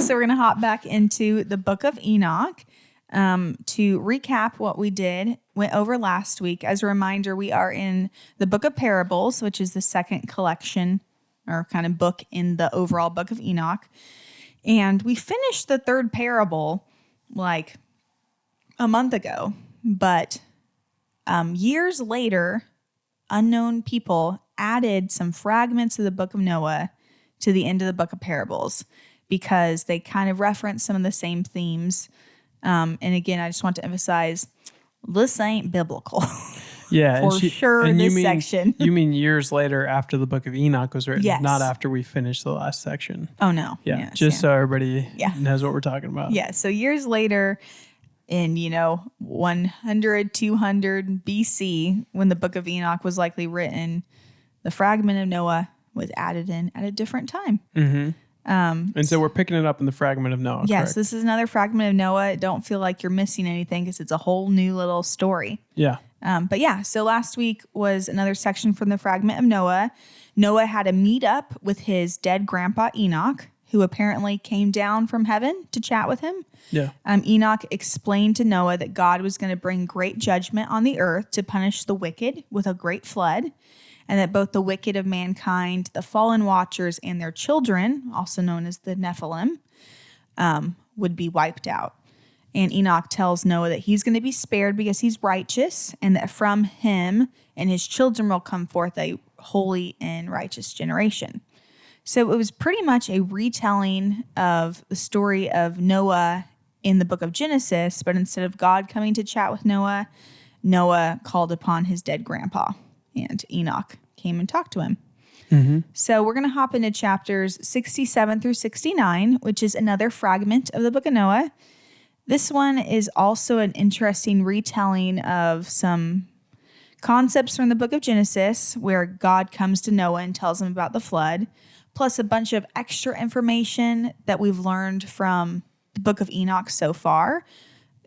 So we're going to hop back into the Book of Enoch. To recap what we went over last week. As a reminder, we are in the Book of Parables, which is the second collection or kind of book in the overall Book of Enoch. And we finished the third parable like a month ago, but years later, unknown people added some fragments of the Book of Noah to the end of the Book of Parables because they kind of reference some of the same themes. And again, I just want to emphasize, this ain't biblical. Yeah, for sure. In this section, you mean years later after the Book of Enoch was written, yes. Not after we finished the last section. Oh no, yeah, yes, just so everybody knows what we're talking about. Yeah, so years later, in 100, 200 BC, when the Book of Enoch was likely written, the fragment of Noah was added in at a different time. Mm-hmm. And so we're picking it up in the fragment of Noah. Yes, correct? This is another fragment of Noah. Don't feel like you're missing anything because it's a whole new little story. Yeah. So last week was another section from the fragment of Noah. Noah had a meet up with his dead grandpa Enoch, who apparently came down from heaven to chat with him. Yeah. Enoch explained to Noah that God was going to bring great judgment on the earth to punish the wicked with a great flood, and that both the wicked of mankind, the fallen watchers, and their children, also known as the Nephilim, would be wiped out. And Enoch tells Noah that he's going to be spared because he's righteous, and that from him and his children will come forth a holy and righteous generation. So it was pretty much a retelling of the story of Noah in the book of Genesis, but instead of God coming to chat with Noah, Noah called upon his dead grandpa. And Enoch came and talked to him. Mm-hmm. So we're going to hop into chapters 67 through 69, which is another fragment of the Book of Noah. This one is also an interesting retelling of some concepts from the book of Genesis, where God comes to Noah and tells him about the flood, plus a bunch of extra information that we've learned from the Book of Enoch so far.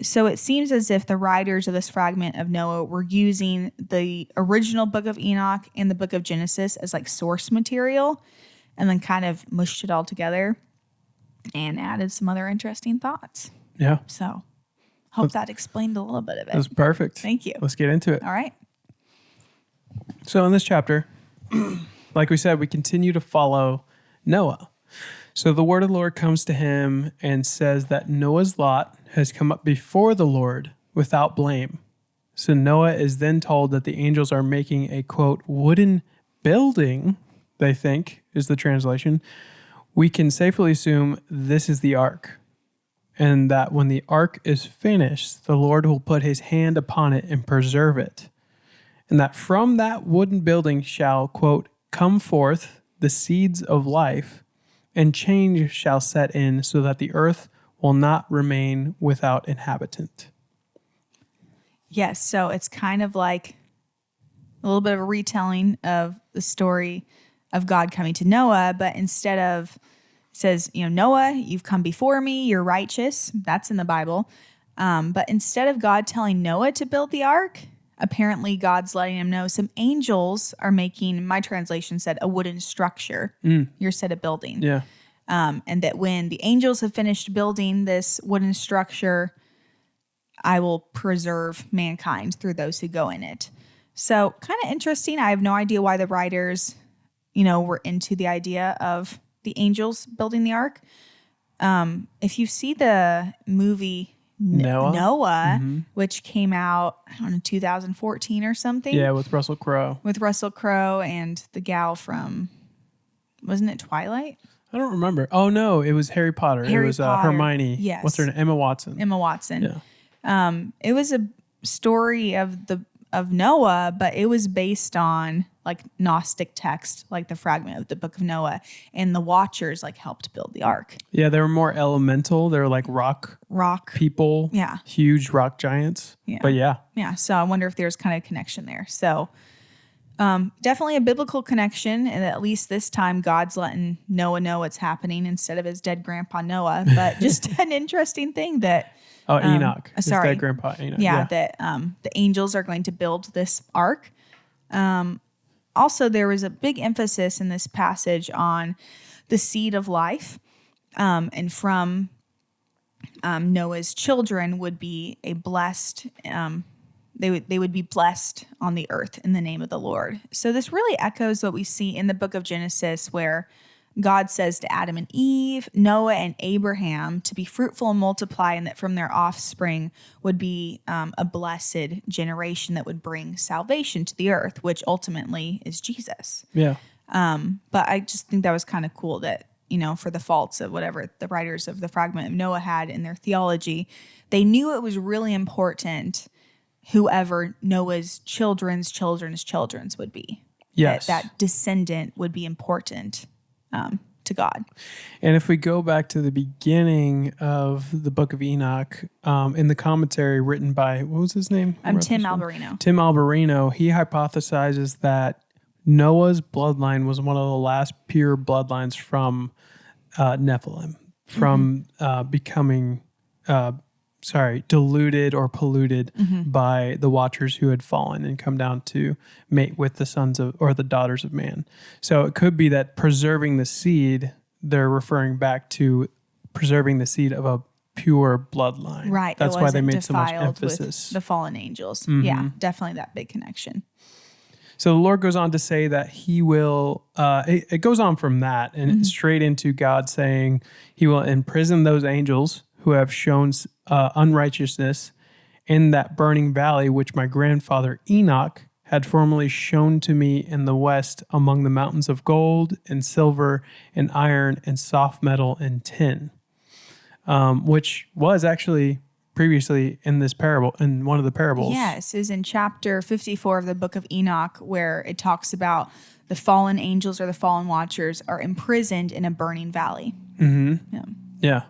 So it seems as if the writers of this fragment of Noah were using the original Book of Enoch and the Book of Genesis as like source material, and then kind of mushed it all together and added some other interesting thoughts. Yeah. So hope that explained a little bit of it. That's perfect. Thank you. Let's get into it. All right. So in this chapter, like we said, we continue to follow Noah. So the word of the Lord comes to him and says that Noah's lot has come up before the Lord without blame. So Noah is then told that the angels are making a, quote, wooden building, they think is the translation. We can safely assume this is the ark, and that when the ark is finished, the Lord will put his hand upon it and preserve it. And that from that wooden building shall, quote, come forth the seeds of life, and change shall set in so that the earth will not remain without inhabitant. Yes, so it's kind of like a little bit of a retelling of the story of God coming to Noah, but instead of, it says, Noah, you've come before me, you're righteous. That's in the Bible. But instead of God telling Noah to build the ark, apparently God's letting him know some angels are making, my translation said, a wooden structure. Yours said a building. Yeah. And that when the angels have finished building this wooden structure, I will preserve mankind through those who go in it. So kind of interesting. I have no idea why the writers, were into the idea of the angels building the ark. If you see the movie Noah, which came out, 2014 or something. Yeah, with Russell Crowe. With Russell Crowe and the gal from, wasn't it Twilight? I don't remember. Oh, no, it was Harry Potter. It was Hermione. Yes. What's her name? Emma Watson. Emma Watson. Yeah. It was a story of Noah, but it was based on like Gnostic text, like the fragment of the Book of Noah, and the Watchers helped build the ark. Yeah, they were more elemental. They were like rock people. Yeah. Huge rock giants. Yeah. But yeah. Yeah. So I wonder if there's kind of a connection there. So definitely a biblical connection. And at least this time God's letting Noah know what's happening instead of his dead grandpa Noah. But just an interesting thing that Enoch. His Sorry. dead grandpa Enoch. Yeah, that the angels are going to build this ark. Also, there was a big emphasis in this passage on the seed of life. And from Noah's children would be a blessed, they would be blessed on the earth in the name of the Lord. So this really echoes what we see in the book of Genesis, where God says to Adam and Eve, Noah and Abraham to be fruitful and multiply, and that from their offspring would be a blessed generation that would bring salvation to the earth, which ultimately is Jesus. Yeah. But I just think that was kind of cool that, for the faults of whatever the writers of the Fragment of Noah had in their theology, they knew it was really important whoever Noah's children's would be. Yes. That descendant would be important to God. And if we go back to the beginning of the Book of Enoch, in the commentary written by, what was his name? Tim Alberino. Tim Alberino, he hypothesizes that Noah's bloodline was one of the last pure bloodlines from Nephilim, from becoming, diluted or polluted by the Watchers who had fallen and come down to mate with the sons of, or the daughters of man. So it could be that preserving the seed, they're referring back to preserving the seed of a pure bloodline. Right. That's why they made so much emphasis. With the fallen angels. Yeah, definitely that big connection. So the Lord goes on to say that he will, it goes on from that and straight into God saying he will imprison those angels who have shown unrighteousness in that burning valley, which my grandfather Enoch had formerly shown to me in the west among the mountains of gold and silver and iron and soft metal and tin, which was actually previously in this parable, in one of the parables. Yes, is in chapter 54 of the Book of Enoch, where it talks about the fallen angels or the fallen watchers are imprisoned in a burning valley. Yeah.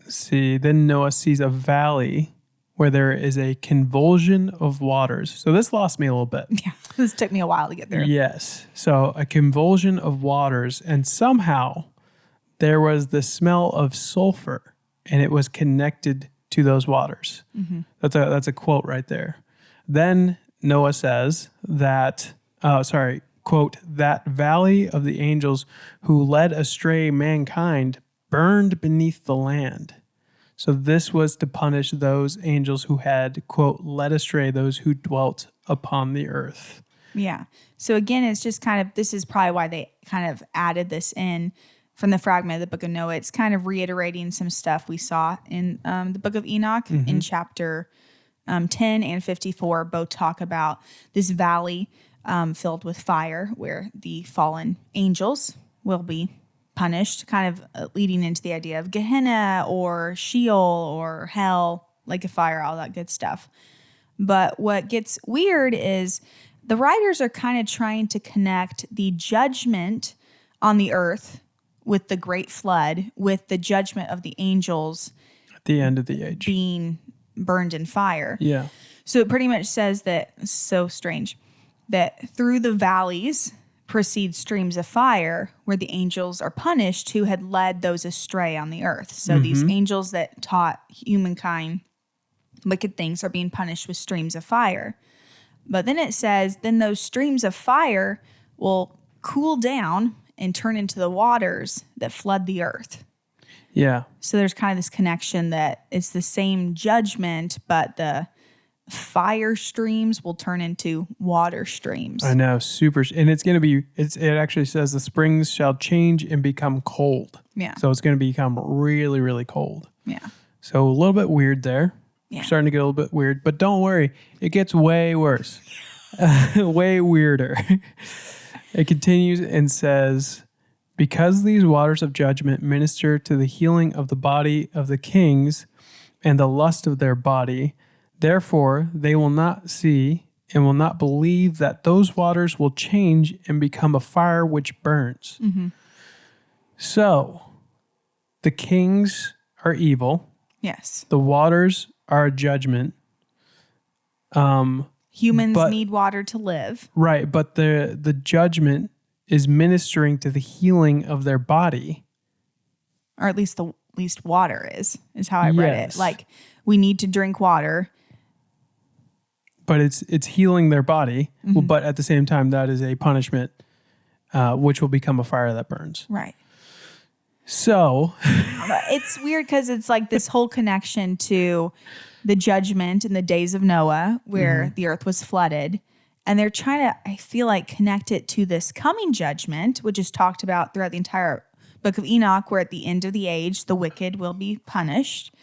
See, then Noah sees a valley where there is a convulsion of waters. So this lost me a little bit. Yeah, this took me a while to get there. Yes. So a convulsion of waters, and somehow there was the smell of sulfur, and it was connected to those waters. That's a quote right there. Then Noah says that, quote, that valley of the angels who led astray mankind burned beneath the land. So this was to punish those angels who had, quote, led astray those who dwelt upon the earth. Yeah. So again, it's just kind of, this is probably why they kind of added this in from the fragment of the Book of Noah. It's kind of reiterating some stuff we saw in the Book of Enoch in chapter 10 and 54. Both talk about this valley filled with fire where the fallen angels will be punished, kind of leading into the idea of Gehenna or Sheol or hell, lake of fire, all that good stuff. But what gets weird is the writers are kind of trying to connect the judgment on the earth with the great flood, with the judgment of the angels at the end of the age being burned in fire. Yeah. So it pretty much says that, so strange, that through the valleys proceed streams of fire where the angels are punished who had led those astray on the earth. So these angels that taught humankind wicked things are being punished with streams of fire. But then it says, then those streams of fire will cool down and turn into the waters that flood the earth. Yeah. So there's kind of this connection that it's the same judgment, but the fire streams will turn into water streams. I know, super. And it's going to be, it actually says the springs shall change and become cold. Yeah. So it's going to become really, really cold. Yeah. So a little bit weird there. Yeah. Starting to get a little bit weird, but don't worry. It gets way worse, way weirder. It continues and says, because these waters of judgment minister to the healing of the body of the kings and the lust of their body, therefore they will not see and will not believe that those waters will change and become a fire which burns. So the kings are evil. Yes. The waters are a judgment. Humans need water to live. Right, but the judgment is ministering to the healing of their body. Or at least water is how I read Yes. it. Like, we need to drink water. But it's healing their body. Well, but at the same time, that is a punishment which will become a fire that burns. Right. So It's weird because it's like this whole connection to the judgment in the days of Noah where the earth was flooded. And they're trying to, I feel like, connect it to this coming judgment, which is talked about throughout the entire Book of Enoch, where at the end of the age, the wicked will be punished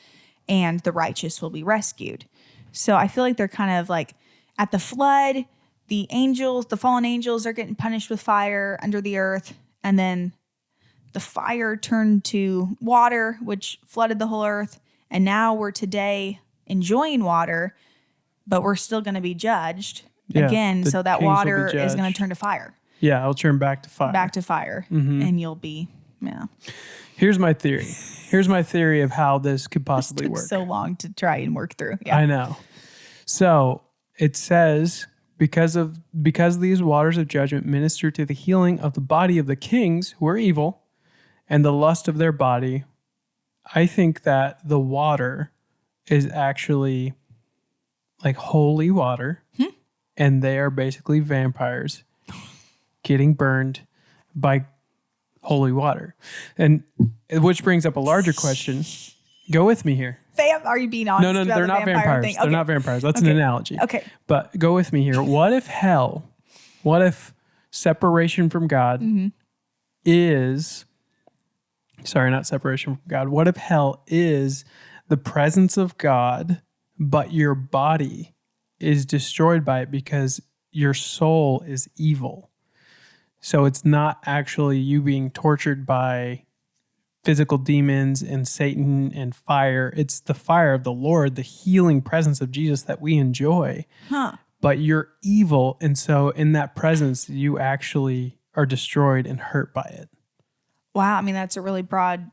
and the righteous will be rescued. So I feel like they're kind of like at the flood, the angels, the fallen angels are getting punished with fire under the earth. And then the fire turned to water, which flooded the whole earth. And now we're today enjoying water, but we're still going to be judged again. So that water is going to turn to fire. Yeah, it'll turn back to fire. Back to fire. And you'll be, yeah. Here's my theory. Here's my theory of how this could possibly work. So long to try and work through. Yeah. I know. So it says, because these waters of judgment minister to the healing of the body of the kings who are evil and the lust of their body, I think that the water is actually like holy water, and they are basically vampires getting burned by holy water. And which brings up a larger question. Go with me here. Are you being honest? No, they're not vampires. Thing? They're not vampires. That's an analogy. Okay. But go with me here. What if separation from God is, sorry, not separation from God. What if hell is the presence of God, but your body is destroyed by it because your soul is evil? So it's not actually you being tortured by physical demons and Satan and fire. It's the fire of the Lord, the healing presence of Jesus that we enjoy. But you're evil. And so in that presence, you actually are destroyed and hurt by it. Wow. I mean, that's a really broad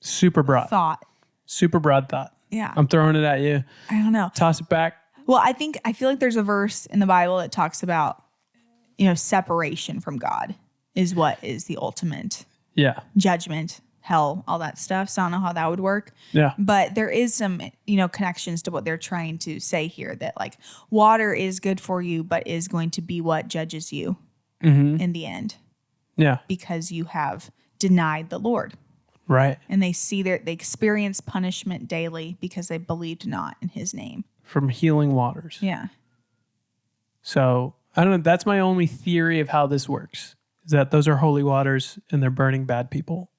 Super broad. thought. Super broad thought. Yeah. I'm throwing it at you. I don't know. Toss it back. Well, I feel like there's a verse in the Bible that talks about, separation from God is what is the ultimate judgment, hell, all that stuff. So I don't know how that would work. Yeah. But there is some, connections to what they're trying to say here, that like water is good for you, but is going to be what judges you in the end. Yeah. Because you have denied the Lord. Right. And they experience punishment daily because they believed not in his name. From healing waters. Yeah. So I don't know. That's my only theory of how this works, is that those are holy waters and they're burning bad people.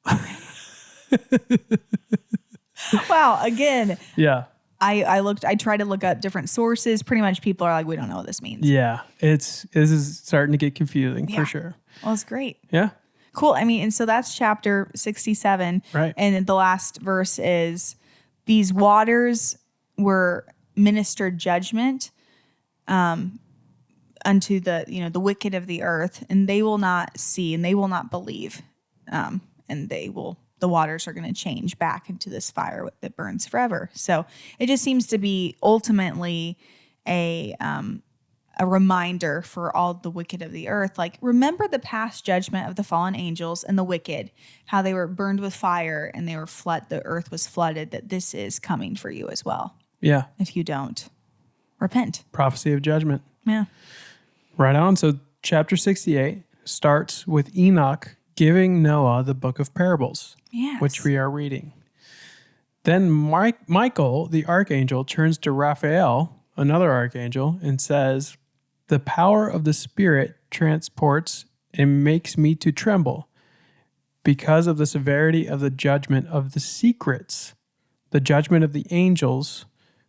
Wow. Again. Yeah. I tried to look up different sources. Pretty much people are like, we don't know what this means. Yeah. This is starting to get confusing for sure. Well, it's great. Yeah. Cool. I mean, and so that's chapter 67. Right. And the last verse is, these waters were ministered judgment unto the wicked of the earth, and they will not see and they will not believe. And the waters are going to change back into this fire that burns forever. So it just seems to be ultimately a reminder for all the wicked of the earth. Like, remember the past judgment of the fallen angels and the wicked, how they were burned with fire and the earth was flooded, that this is coming for you as well. Yeah. If you don't repent. Prophecy of judgment. Yeah. Right on. So chapter 68 starts with Enoch giving Noah the book of parables, which we are reading. Then Michael, the archangel, turns to Raphael, another archangel, and says, "The power of the Spirit transports and makes me to tremble because of the severity of the judgment of the secrets, the judgment of the angels,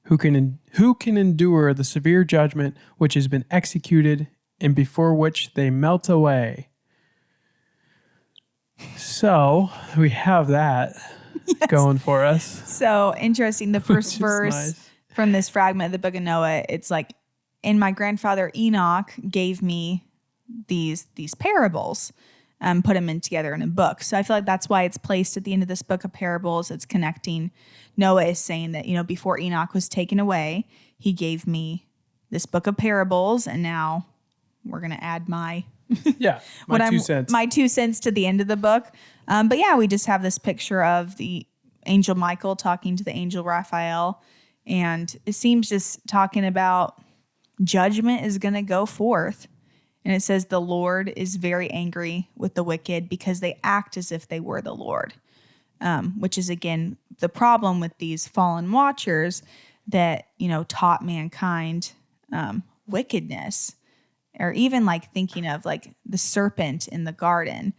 who can endure the severe judgment which has been executed and before which they melt away." So we have that going for us. So interesting. The first verse from this fragment of the Book of Noah, it's like, and my grandfather Enoch gave me these parables and put them together in a book. So I feel like that's why it's placed at the end of this book of parables. It's connecting. Noah is saying that, before Enoch was taken away, he gave me this book of parables, and now we're going to add my 2 cents. My 2 cents to the end of the book. But yeah, we just have this picture of the angel Michael talking to the angel Raphael, and it seems just talking about judgment is going to go forth, And it says the Lord is very angry with the wicked because they act as if they were the Lord, which is, again, the problem with these fallen watchers that, taught mankind wickedness, or even like thinking of like the serpent in the garden,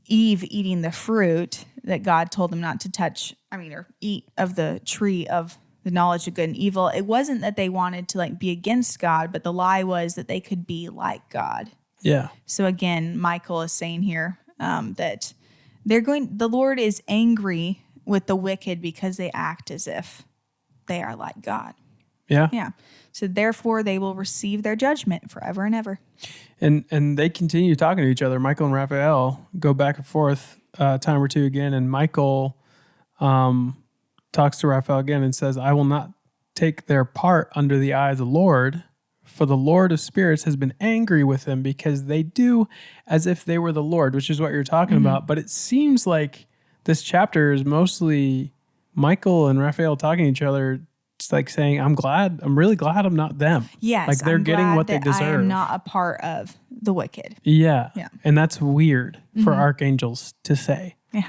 Eve eating the fruit that God told them not to touch, or eat of the tree of the knowledge of good and evil. It wasn't that they wanted to like be against God, but the lie was that they could be like God. Yeah. So again, Michael is saying here that the Lord is angry with the wicked because they act as if they are like God. Yeah. Yeah. So therefore they will receive their judgment forever and ever. And they continue talking to each other. Michael and Raphael go back and forth a time or two again. And Michael talks to Raphael again and says, I will not take their part under the eye of the Lord, for the Lord of spirits has been angry with them because they do as if they were the Lord, which is what you're talking about. But it seems like this chapter is mostly Michael and Raphael talking to each other. It's like saying, I'm really glad I'm not them. Yes. Like they're getting what they deserve. I am not a part of the wicked. Yeah. Yeah. And that's weird for archangels to say. Yeah.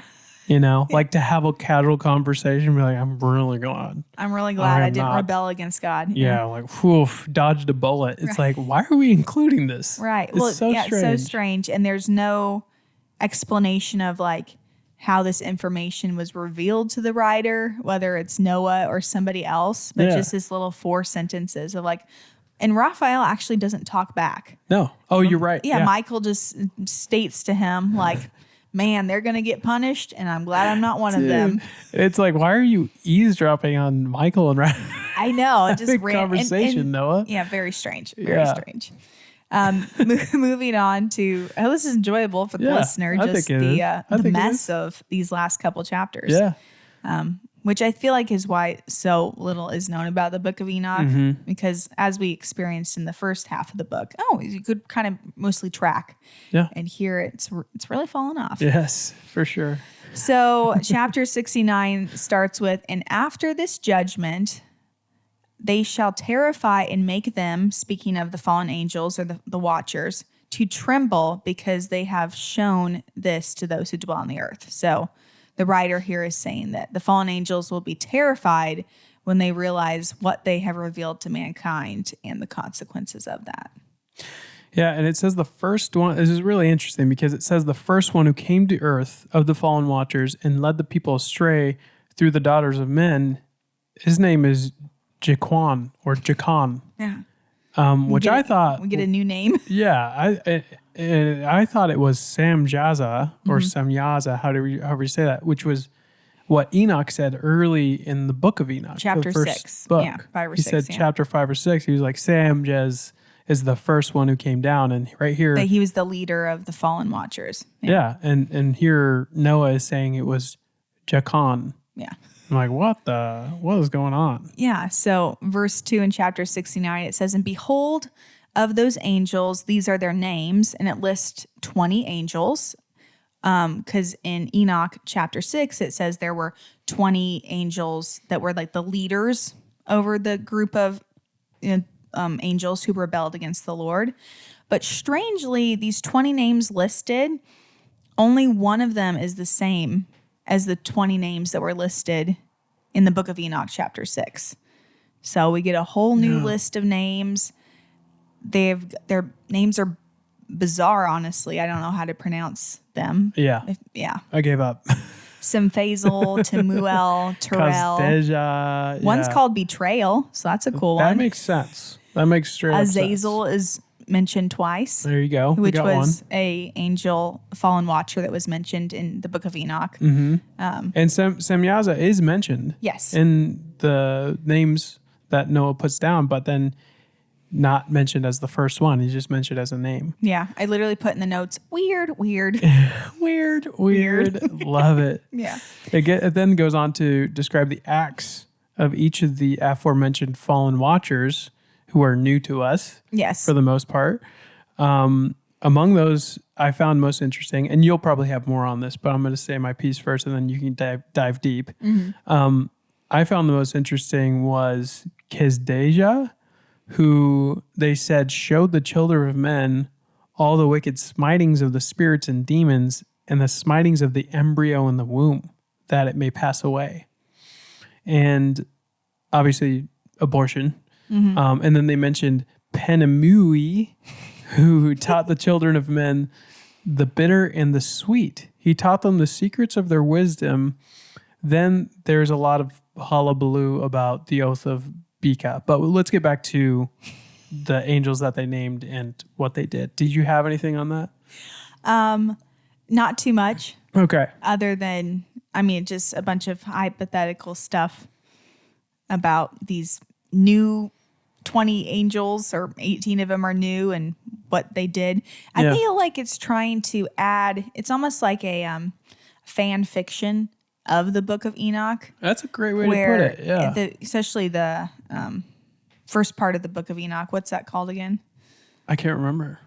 Like to have a casual conversation, be like, I'm really glad I didn't rebel against God. Yeah, like, whew, dodged a bullet. It's like, why are we including this? Right. It's strange. It's so strange. And there's no explanation of like how this information was revealed to the writer, whether it's Noah or somebody else, but just this little 4 sentences of like, and Raphael actually doesn't talk back. No. Oh, you're right. Yeah. Michael just states to him like, man, they're going to get punished, and I'm glad I'm not one of them. It's like, why are you easdropping on Michael and Raphael? I know. It just ran. Conversation, Noah. Yeah, very strange. Very strange. Moving on to, this is enjoyable for the listener, just the mess of these last couple chapters. Yeah. Which I feel like is why so little is known about the Book of Enoch, because as we experienced in the first half of the book, you could kind of mostly track. Yeah. And here it's really fallen off. Yes, for sure. So chapter 69 starts with, and after this judgment, they shall terrify and make them, speaking of the fallen angels or the watchers, to tremble because they have shown this to those who dwell on the earth. So the writer here is saying that the fallen angels will be terrified when they realize what they have revealed to mankind and the consequences of that. Yeah, and it says the first one, this is really interesting because it says the first one who came to earth of the fallen watchers and led the people astray through the daughters of men, his name is Jacon or Jacon. Yeah. I thought... We get a new name. Yeah, I thought it was Samjaza or Samyaza, however you say that, which was what Enoch said early in the Book of Enoch. Chapter 6. Book. Yeah, 5 or he 6. He said chapter 5 or 6. He was like, Samjaz is the first one who came down. And right here... That he was the leader of the fallen watchers. Yeah, and here Noah is saying it was Jacon. Yeah. I'm like, what is going on? Yeah, so verse 2 in chapter 69, it says, and behold, of those angels, these are their names, and it lists 20 angels, because in Enoch chapter 6, it says there were 20 angels that were like the leaders over the group of angels who rebelled against the Lord. But strangely, these 20 names listed, only one of them is the same as the 20 names that were listed in the Book of Enoch chapter 6. So we get a whole new list of names. Their names are bizarre, honestly. I don't know how to pronounce them. Yeah. I gave up. Symphazel, Temuel, Terrell. Kazdeja, One's called Betrayal, so that's a cool one. That makes sense. That makes straight up sense. Azazel is mentioned twice. There you go. Which was a angel, fallen watcher that was mentioned in the Book of Enoch. Mm-hmm. And Semyaza is mentioned. Yes. In the names that Noah puts down, but then not mentioned as the first one. He's just mentioned as a name. Yeah. I literally put in the notes, weird. Weird. Love it. Yeah. It then goes on to describe the acts of each of the aforementioned fallen watchers who are new to us. Yes. For the most part. Among those I found most interesting, and you'll probably have more on this, but I'm going to say my piece first and then you can dive deep. Mm-hmm. I found the most interesting was Kazdeja, who they said showed the children of men all the wicked smitings of the spirits and demons and the smitings of the embryo in the womb, that it may pass away. And obviously abortion. And then they mentioned Penamui, who taught the children of men the bitter and the sweet. He taught them the secrets of their wisdom. Then there's a lot of hullabaloo about the oath of Bika. But let's get back to the angels that they named and what they did. Did you have anything on that? Not too much. Okay. Other than, just a bunch of hypothetical stuff about these new 20 angels, or 18 of them are new, and what they did. I feel like it's trying to add, it's almost like a fan fiction of the Book of Enoch. That's a great way to put it. Yeah. Especially the first part of the Book of Enoch. What's that called again? I can't remember.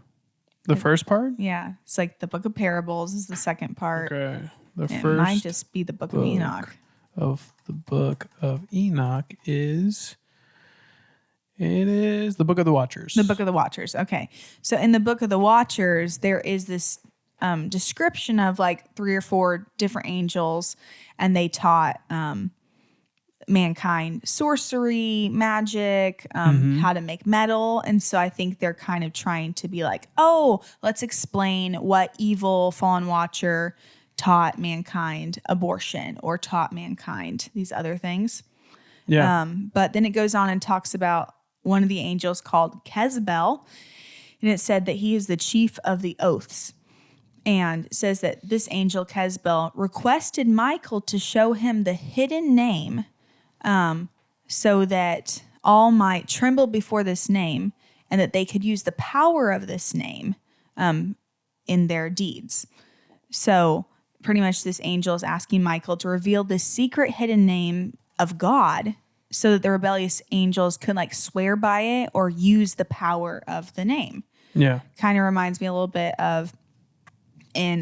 The first part? Yeah. It's like the Book of Parables is the second part. Okay. It might just be the Book of Enoch. The Book of Enoch is the Book of the Watchers. The Book of the Watchers. Okay. So in the Book of the Watchers, there is this description of like 3 or 4 different angels, and they taught mankind sorcery, magic, how to make metal. And so I think they're kind of trying to be like, oh, let's explain what evil fallen watcher taught mankind abortion or taught mankind these other things. Yeah. But then it goes on and talks about one of the angels called Kezebel, and it said that he is the chief of the oaths, and says that this angel Kezebel requested Michael to show him the hidden name, so that all might tremble before this name, and that they could use the power of this name in their deeds. So pretty much this angel is asking Michael to reveal this secret hidden name of God, so that the rebellious angels could like swear by it or use the power of the name. Yeah. Kind of reminds me a little bit of in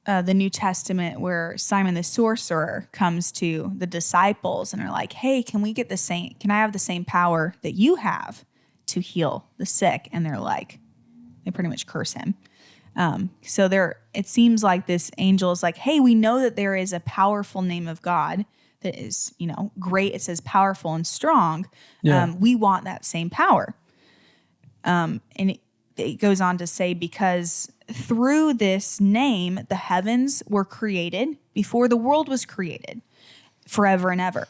the New Testament, where Simon the sorcerer comes to the disciples and are like, hey, can I have the same power that you have to heal the sick? And they're like, they pretty much curse him. It seems like this angel is like, hey, we know that there is a powerful name of God that is, great. It says powerful and strong. Yeah. We want that same power. And it goes on to say, because through this name, the heavens were created before the world was created, forever and ever.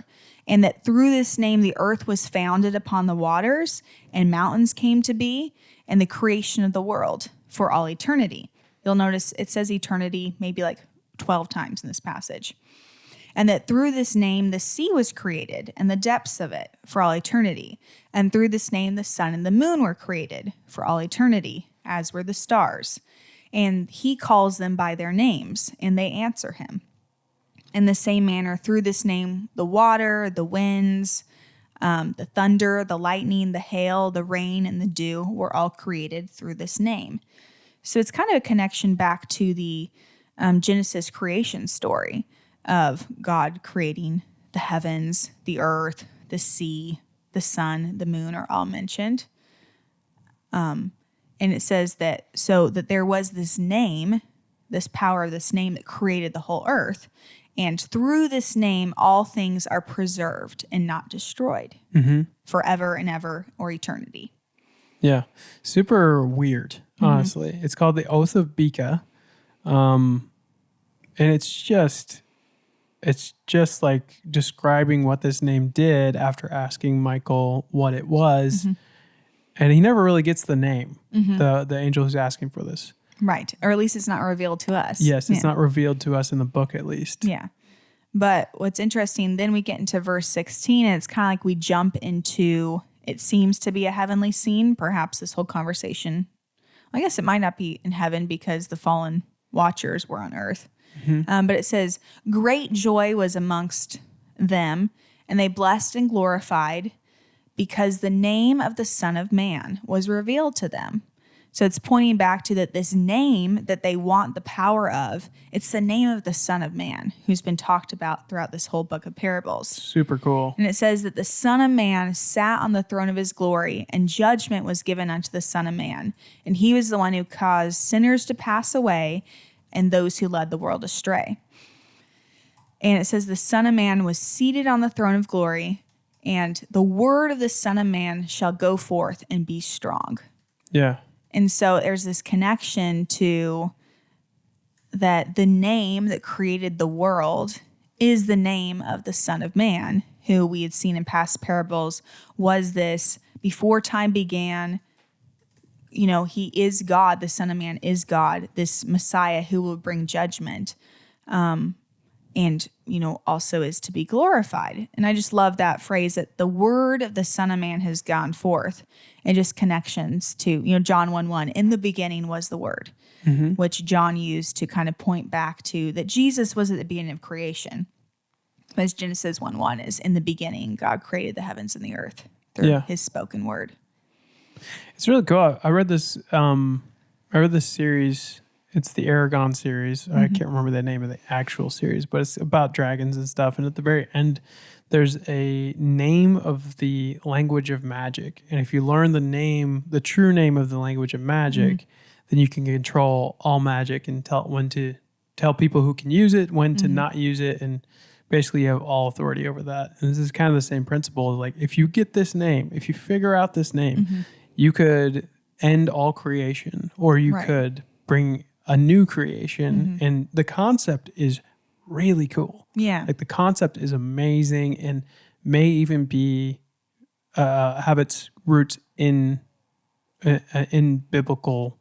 And that through this name, the earth was founded upon the waters, and mountains came to be, and the creation of the world for all eternity. You'll notice it says eternity maybe like 12 times in this passage. And that through this name, the sea was created and the depths of it for all eternity. And through this name, the sun and the moon were created for all eternity, as were the stars. And he calls them by their names, and they answer him. In the same manner, through this name, the water, the winds, the thunder, the lightning, the hail, the rain, and the dew were all created through this name. So it's kind of a connection back to the Genesis creation story of God creating the heavens, the earth, the sea, the sun, the moon are all mentioned. And it says that there was this name, this power of this name that created the whole earth. And through this name, all things are preserved and not destroyed forever and ever or eternity. Yeah. Super weird, honestly. It's called the Oath of Bika. And it's just like describing what this name did after asking Michael what it was. And he never really gets the name, the angel who's asking for this. Right. Or at least it's not revealed to us. Yes, it's not revealed to us in the book, at least. Yeah. But what's interesting, then we get into verse 16, and it's kind of like we jump into, it seems to be a heavenly scene. Perhaps this whole conversation, I guess it might not be in heaven because the fallen watchers were on earth. But it says, great joy was amongst them, and they blessed and glorified, because the name of the Son of Man was revealed to them. So it's pointing back to that this name that they want the power of, it's the name of the Son of Man who's been talked about throughout this whole book of parables. Super cool. And it says that the Son of Man sat on the throne of his glory, and judgment was given unto the Son of Man. And he was the one who caused sinners to pass away and those who led the world astray. And it says the Son of Man was seated on the throne of glory, and the word of the Son of Man shall go forth and be strong. Yeah. And so there's this connection to that the name that created the world is the name of the Son of Man, who we had seen in past parables was this before time began. He is God. The Son of Man is God, this Messiah who will bring judgment. And also is to be glorified. And I just love that phrase that the word of the Son of Man has gone forth, and just connections to, John 1:1, in the beginning was the word, which John used to kind of point back to that Jesus was at the beginning of creation. As Genesis 1:1 is, in the beginning, God created the heavens and the earth through his spoken word. It's really cool. I read this series. It's the Aragon series. I can't remember the name of the actual series, but it's about dragons and stuff. And at the very end, there's a name of the language of magic. And if you learn the true name of the language of magic, then you can control all magic and tell when to tell people who can use it, when to not use it, and basically you have all authority over that. And this is kind of the same principle. Like if you get this name, if you figure out this name, you could end all creation, or you could bring a new creation. And the concept is really cool. Yeah. Like the concept is amazing and may even be, have its roots in biblical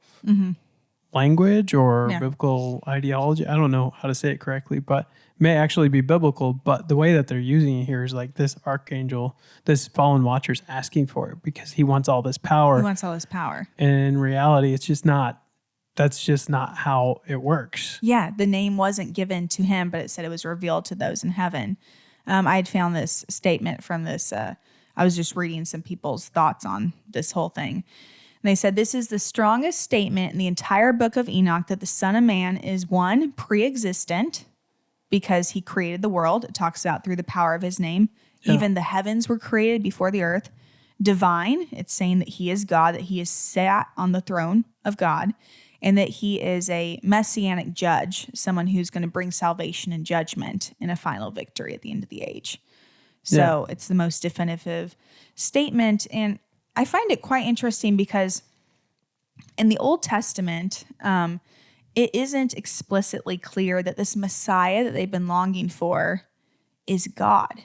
language or biblical ideology. I don't know how to say it correctly, but may actually be biblical. But the way that they're using it here is like this archangel, this fallen watcher's asking for it because he wants all this power. He wants all this power. And in reality, that's just not how it works. Yeah, the name wasn't given to him, but it said it was revealed to those in heaven. I had found this statement from this. I was just reading some people's thoughts on this whole thing. And they said, this is the strongest statement in the entire book of Enoch that the Son of Man is one, pre-existent, because he created the world. It talks about through the power of his name. Yeah. Even the heavens were created before the earth. Divine, it's saying that he is God, that he is sat on the throne of God, and that he is a messianic judge, someone who's going to bring salvation and judgment and a final victory at the end of the age. So it's the most definitive statement. And I find it quite interesting because in the Old Testament, it isn't explicitly clear that this Messiah that they've been longing for is God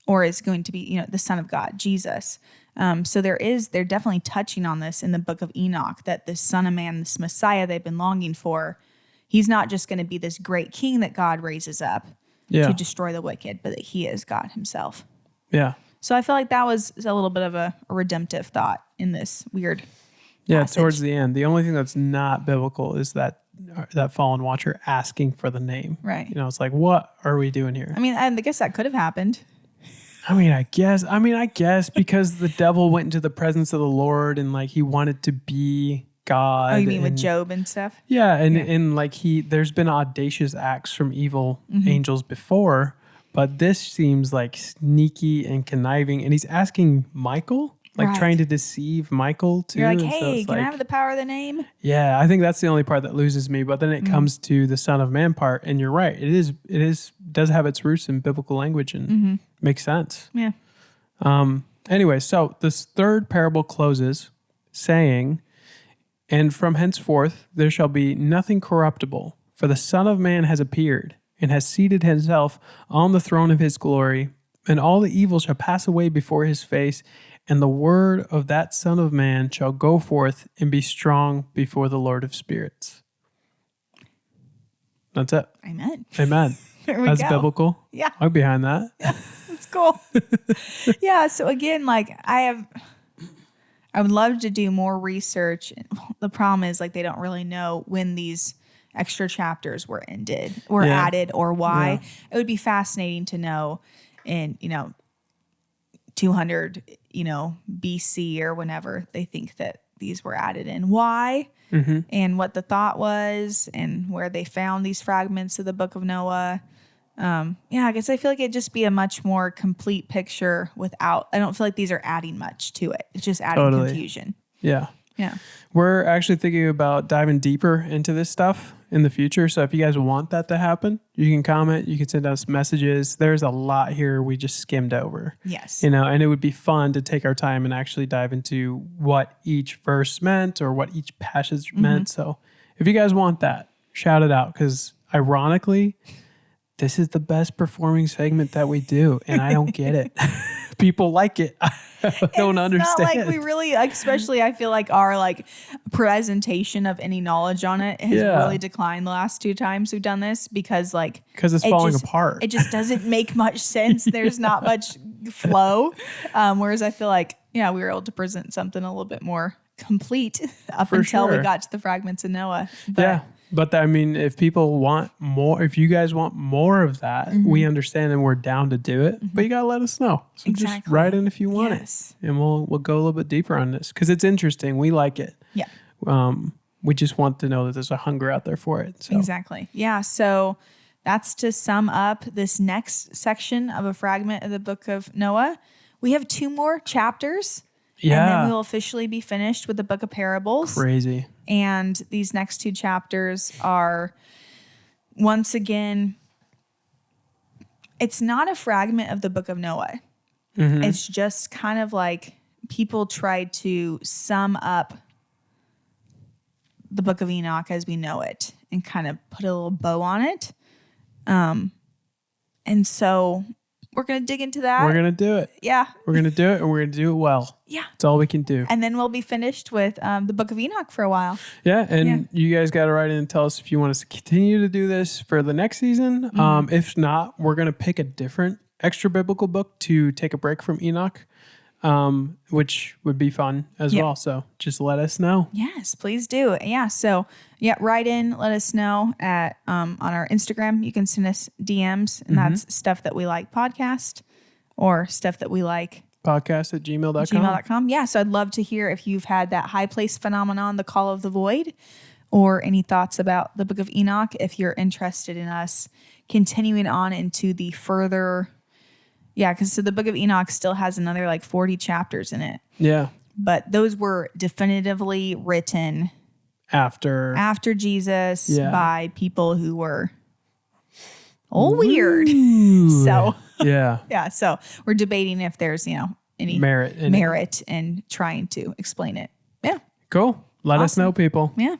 or is going to be, the Son of God, Jesus. So they're definitely touching on this in the book of Enoch, that this Son of Man, this Messiah they've been longing for, he's not just going to be this great king that God raises up to destroy the wicked, but that he is God himself. Yeah. So I feel like that was a little bit of a redemptive thought in this weird passage. Towards the end. The only thing that's not biblical is that fallen watcher asking for the name. Right. It's like, what are we doing here? I mean, I guess that could have happened. I guess because the devil went into the presence of the Lord and like he wanted to be God. Oh, you mean with Job and stuff? Yeah, and like there's been audacious acts from evil angels before, but this seems like sneaky and conniving, and he's asking Michael, trying to deceive Michael too. You're like, hey, can I have the power of the name? Yeah, I think that's the only part that loses me. But then it comes to the Son of Man part, and you're right. It does have its roots in biblical language and makes sense. Yeah. Anyway, so this third parable closes saying, and from henceforth there shall be nothing corruptible, for the Son of Man has appeared and has seated himself on the throne of his glory, and all the evil shall pass away before his face, and the word of that Son of Man shall go forth and be strong before the Lord of spirits. That's it. Amen. That's go. Biblical. Yeah. I'm behind that. Yeah, that's cool. Yeah, so again, I would love to do more research. The problem is they don't really know when these extra chapters were added or why. Yeah. It would be fascinating to know in, 200, BC or whenever they think that these were added in, why, and what the thought was, and where they found these fragments of the Book of Noah. I guess I feel like it'd just be a much more complete picture without, I don't feel like these are adding much to it. It's just adding confusion. Yeah. Yeah. We're actually thinking about diving deeper into this stuff in the future. So if you guys want that to happen, you can comment, you can send us messages. There's a lot here we just skimmed over. Yes. And it would be fun to take our time and actually dive into what each verse meant or what each passage meant. So if you guys want that, shout it out, because ironically, this is the best performing segment that we do, and I don't get it. People like it. I don't understand. Not like we really, like, especially I feel like our like presentation of any knowledge on it has really declined the last 2 times we've done this, because it's falling apart. It just doesn't make much sense. There's not much flow. Whereas I feel like, we were able to present something a little bit more complete up until we got to the fragments of Noah. But I mean, if people want more, if you guys want more of that, we understand and we're down to do it. But you got to let us know. So just write in if you want it. And we'll go a little bit deeper on this, because it's interesting. We like it. Yeah. We just want to know that there's a hunger out there for it. So. Exactly. Yeah. So that's to sum up this next section of a fragment of the Book of Noah. We have 2 more chapters. Yeah. And then we'll officially be finished with the Book of Parables. Crazy. And these next 2 chapters are, once again, it's not a fragment of the Book of Noah. It's just kind of like people tried to sum up the Book of Enoch as we know it and kind of put a little bow on it. And so we're going to dig into that. We're going to do it. Yeah. We're going to do it, and we're going to do it well. Yeah. That's all we can do. And then we'll be finished with the Book of Enoch for a while. Yeah. And you guys got to write in and tell us if you want us to continue to do this for the next season. If not, we're going to pick a different extra biblical book to take a break from Enoch, which would be fun as well. So just let us know. Yes, please do. Yeah. So write in, let us know at on our Instagram. You can send us DMs, and that's Stuff That We Like podcast, or Stuff That We Like podcast@gmail.com. Yeah. So I'd love to hear if you've had that high place phenomenon, the call of the void, or any thoughts about the Book of Enoch. If you're interested in us continuing on into the further. Yeah, because the Book of Enoch still has another like 40 chapters in it. Yeah. But those were definitively written after Jesus by people who were weird. So yeah. So we're debating if there's any merit in trying to explain it. Yeah. Cool. Let us know, people. Yeah.